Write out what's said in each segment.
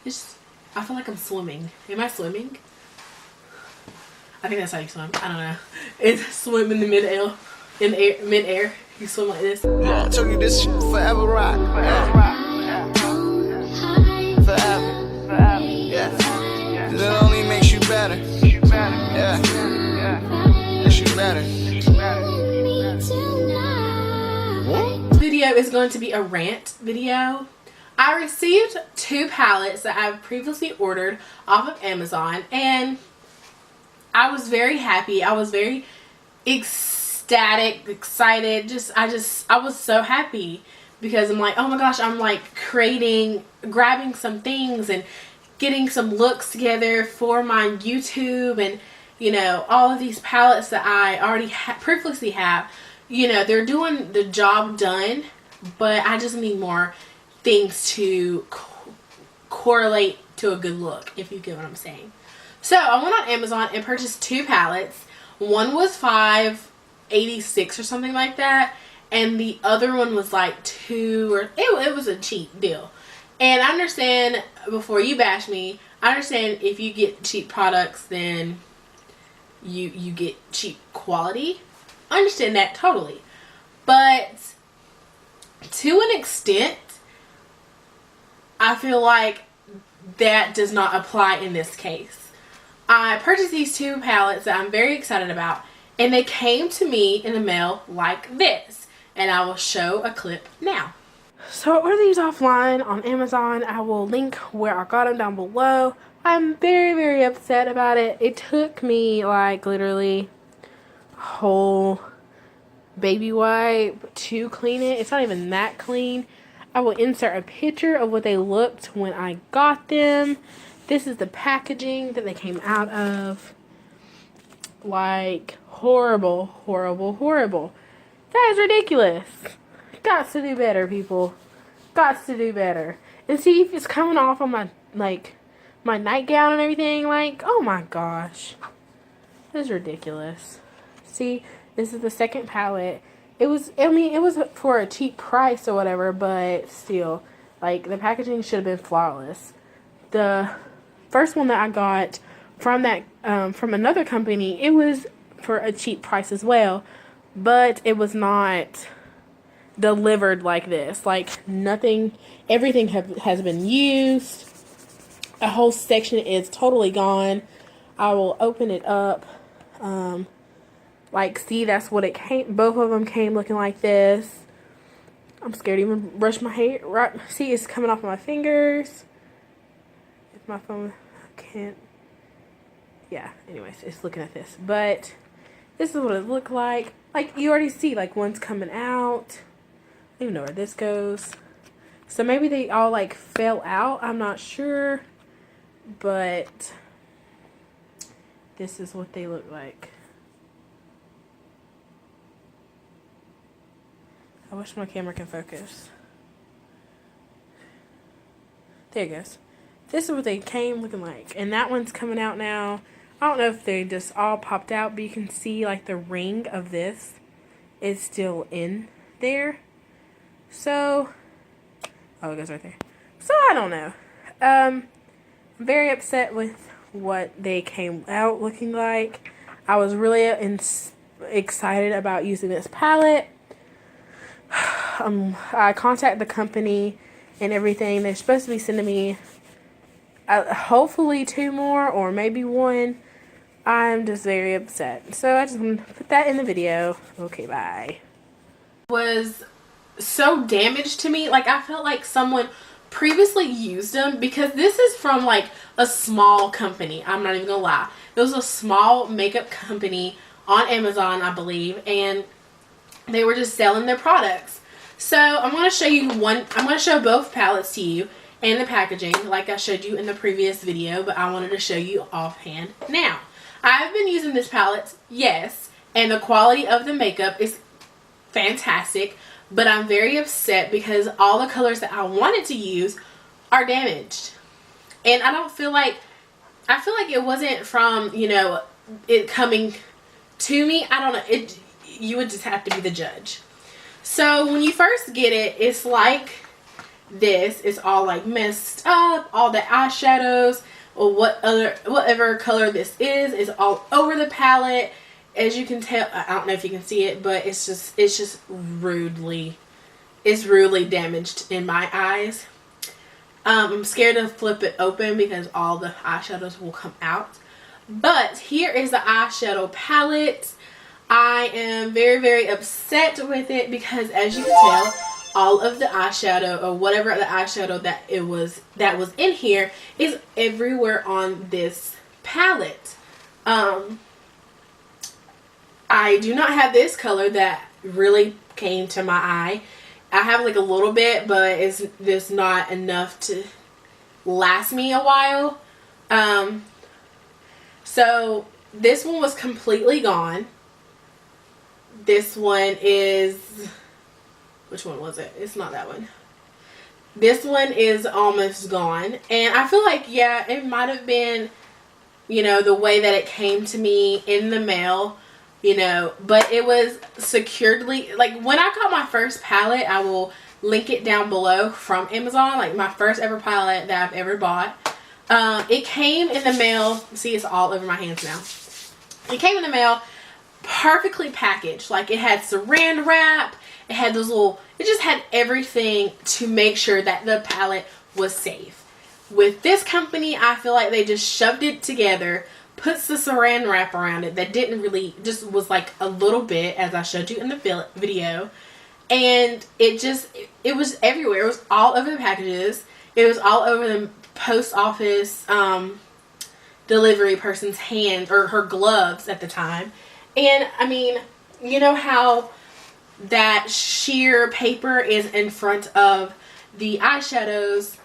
It's, I feel like I'm swimming. Am I swimming? I think that's how you swim. I don't know. It's swim in the mid-air. In the air, mid-air. You swim like this. Yeah, I told you this shit forever rock. Forever rock. Forever. Yeah. It only makes you better. Yeah. Makes you better. Video is going to be a rant video. I received 2 palettes that I've previously ordered off of Amazon, and I was very happy. I was very ecstatic, excited. I was so happy because I'm like, oh my gosh, I'm like grabbing some things and getting some looks together for my YouTube, and you know, all of these palettes that I already previously have, you know, they're doing the job done, but I just need more things to correlate to a good look, if you get what I'm saying. So I went on Amazon and purchased 2 palettes. One was $5.86 or something like that, and the other one was like it was a cheap deal. And I understand, before you bash me, I understand if you get cheap products, then you get cheap quality. I understand that totally. But to an extent, I feel like that does not apply in this case. I purchased these 2 palettes that I'm very excited about, and they came to me in the mail like this. And I will show a clip now. So I ordered these offline on Amazon. I will link where I got them down below. I'm very, very upset about it. It took me like literally a whole baby wipe to clean it. It's not even that clean. I will insert a picture of what they looked when I got them. This is the packaging that they came out of. Like, horrible, horrible, horrible. That is ridiculous. Got to do better, people. Got to do better. And see, if it's coming off on my, like, my nightgown and everything, like, oh my gosh. This is ridiculous. See, this is the second palette. It was, I mean, it was for a cheap price or whatever, but still, like, the packaging should have been flawless. The first one that I got from that, from another company, it was for a cheap price as well, but it was not delivered like this. Like, nothing, everything has been used. A whole section is totally gone. I will open it up. Like, see, that's what it came, both of them came looking like this. I'm scared to even brush my hair. Right, see, it's coming off my fingers. If my phone can't, yeah, anyways, it's looking at this. But this is what it looked like. Like, you already see, like, one's coming out. I don't even know where this goes. So maybe they all, like, fell out. I'm not sure. But this is what they look like. I wish my camera can focus. There it goes. This is what they came looking like. And that one's coming out now. I don't know if they just all popped out, but you can see, like, the ring of this is still in there. So, oh, it goes right there. So, I don't know. I'm very upset with what they came out looking like. I was really excited about using this palette. I contacted the company and everything. They're supposed to be sending me hopefully 2 more or maybe 1. I'm just very upset. So I just want to put that in the video. Okay, bye. Was so damaged to me. Like, I felt like someone previously used them, because this is from like a small company. I'm not even gonna lie. It was a small makeup company on Amazon, I believe, and they were just selling their products. So I'm going to show you one. I'm going to show both palettes to you and the packaging like I showed you in the previous video, but I wanted to show you offhand now. I've been using this palette, yes, and the quality of the makeup is fantastic, but I'm very upset because all the colors that I wanted to use are damaged. And I don't feel like, I feel like it wasn't from, you know, it coming to me. I don't know. You would just have to be the judge. So when you first get it, it's like this is all like messed up. All the eyeshadows or whatever color this is all over the palette. As you can tell, I don't know if you can see it, but it's just rudely damaged in my eyes. I'm scared to flip it open because all the eyeshadows will come out. But here is the eyeshadow palette. I am very, very upset with it because, as you can tell, all of the eyeshadow or whatever the eyeshadow that was in here is everywhere on this palette. I do not have this color that really came to my eye. I have like a little bit, but it's just not enough to last me a while. So this one was completely gone. This one is, which one was it? It's not that one. This one is almost gone. And I feel like, yeah, it might have been, you know, the way that it came to me in the mail, you know, but it was securedly, like when I got my first palette, I will link it down below, from Amazon, like my first ever palette that I've ever bought. It came in the mail. See, it's all over my hands now. It came in the mail perfectly packaged. Like it had saran wrap, it had those little, it just had everything to make sure that the palette was safe. With this company, I feel like they just shoved it together, puts the saran wrap around it that didn't really, just was like a little bit, as I showed you in the video, and it was everywhere. It was all over the packages. It was all over the post office delivery person's hand, or her gloves at the time. And I mean, you know how that sheer paper is in front of the eyeshadows?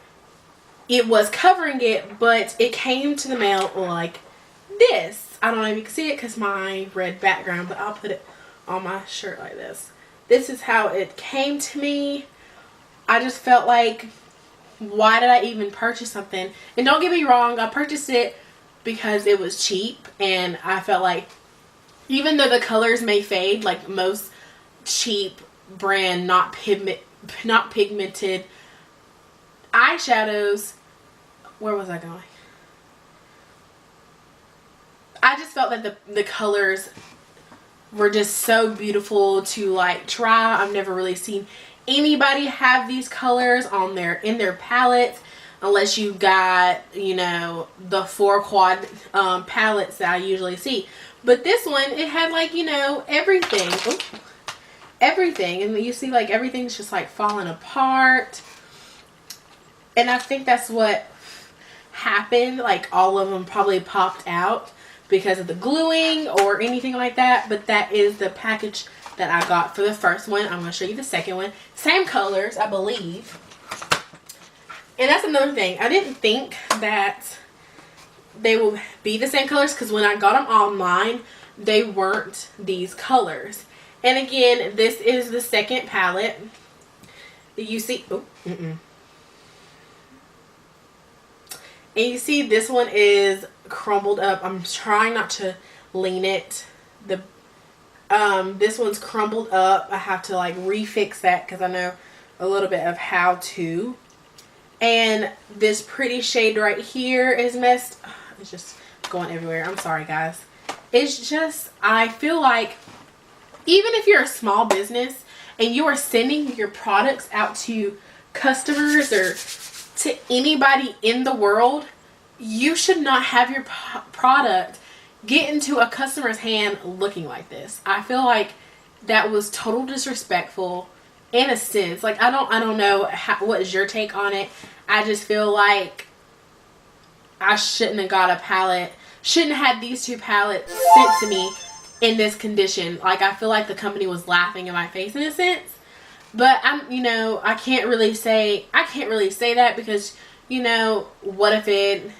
It was covering it, but it came to the mail like this. I don't know if you can see it because my red background, but I'll put it on my shirt like this. This is how it came to me. I just felt like, why did I even purchase something? And don't get me wrong, I purchased it because it was cheap, and I felt like, even though the colors may fade, like most cheap brand not pigmented eyeshadows, where was I going? I just felt that the colors were just so beautiful to like try. I've never really seen anybody have these colors in their palettes, unless you got, you know, the 4 quad palettes that I usually see. But this one, it had like, you know, everything. Ooh, everything. And you see like everything's just like falling apart. And I think that's what happened. Like all of them probably popped out because of the gluing or anything like that. But that is the package that I got for the first one. I'm going to show you the second one. Same colors, I believe. And that's another thing. I didn't think that they will be the same colors, because when I got them online, they weren't these colors. And again, this is the second palette. You see, and you see this one is crumbled up. I'm trying not to lean it. This one's crumbled up. I have to like refix that because I know a little bit of how to. And this pretty shade right here is messed. It's just going everywhere. I'm sorry, guys. It's just, I feel like even if you're a small business and you are sending your products out to customers or to anybody in the world, you should not have your product get into a customer's hand looking like this. I feel like that was total disrespectful in a sense. Like, I don't know what is your take on it. I just feel like I shouldn't have got a palette, shouldn't have had these 2 palettes sent to me in this condition. Like, I feel like the company was laughing in my face in a sense. But you know, I can't really say that because, you know, what if it,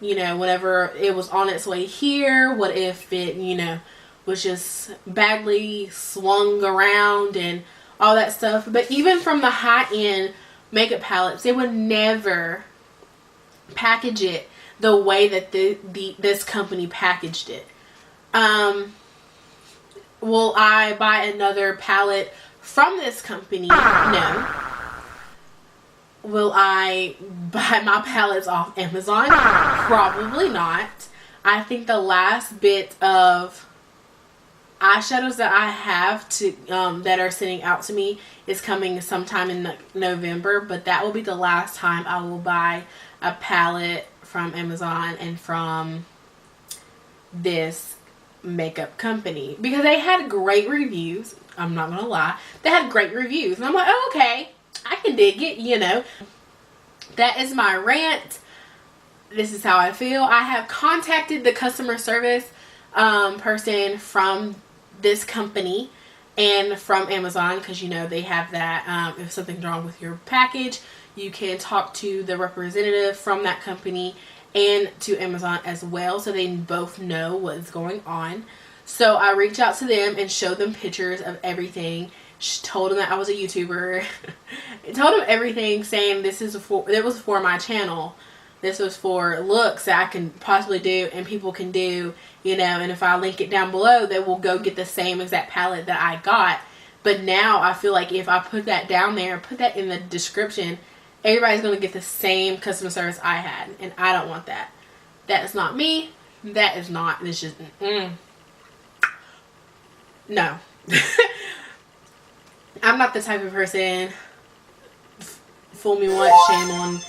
you know, whenever it was on its way here, what if it, you know, was just badly swung around and all that stuff. But even from the high-end makeup palettes, they would never package it the way that this company packaged it. Will I buy another palette from this company? No. Will I buy my palettes off Amazon? Probably not. I think the last bit of eyeshadows that I have to that are sending out to me is coming sometime in November, but that will be the last time I will buy a palette from Amazon and from this makeup company, because they had great reviews. I'm not gonna lie, they had great reviews, and I'm like, oh, okay, I can dig it, you know. That is my rant. This is how I feel. I have contacted the customer service person from this company and from Amazon, because you know they have that if something's wrong with your package, you can talk to the representative from that company and to Amazon as well, so they both know what's going on. So I reached out to them and showed them pictures of everything. Told them that I was a YouTuber. Told them everything, saying this is it was for my channel. This was for looks that I can possibly do and people can do, you know, and if I link it down below, they will go get the same exact palette that I got. But now I feel like if I put that down there, put that in the description, everybody's going to get the same customer service I had, and I don't want that. That is not me. That is not, it's just, no. I'm not the type of person, fool me once, shame on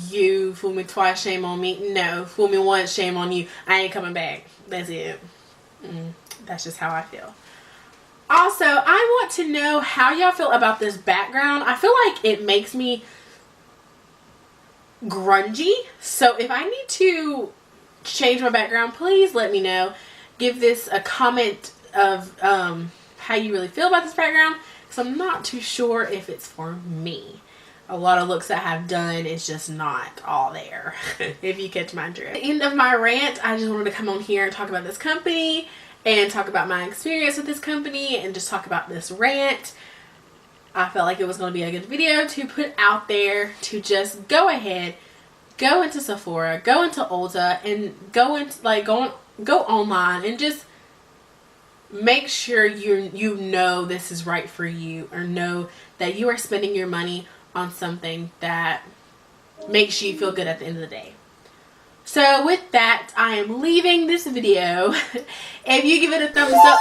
you, fool me twice, shame on me. No, fool me once, shame on you. I ain't coming back. That's it. That's just how I feel. Also, I want to know how y'all feel about this background. I feel like it makes me grungy. So if I need to change my background, please let me know. Give this a comment of how you really feel about this background, because I'm not too sure if it's for me. A lot of looks I have done is just not all there, if you catch my drift. At the end of my rant, I just wanted to come on here and talk about this company and talk about my experience with this company and just talk about this rant. I felt like it was going to be a good video to put out there, to just go ahead, go into Sephora, go into Ulta, and go into go online and just make sure you know this is right for you, or know that you are spending your money on something that makes you feel good at the end of the day. So with that, I am leaving this video. If you give it a thumbs up,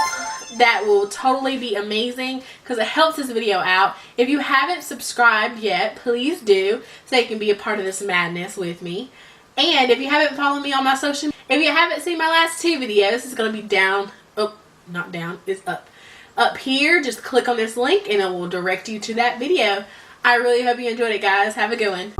that will totally be amazing, because it helps this video out. If you haven't subscribed yet, please do, so you can be a part of this madness with me. And if you haven't followed me on my social media, if you haven't seen my last two videos, it's going to be down, oh, not down, it's up here. Just click on this link and it will direct you to that video. I really hope you enjoyed it, guys. Have a good one.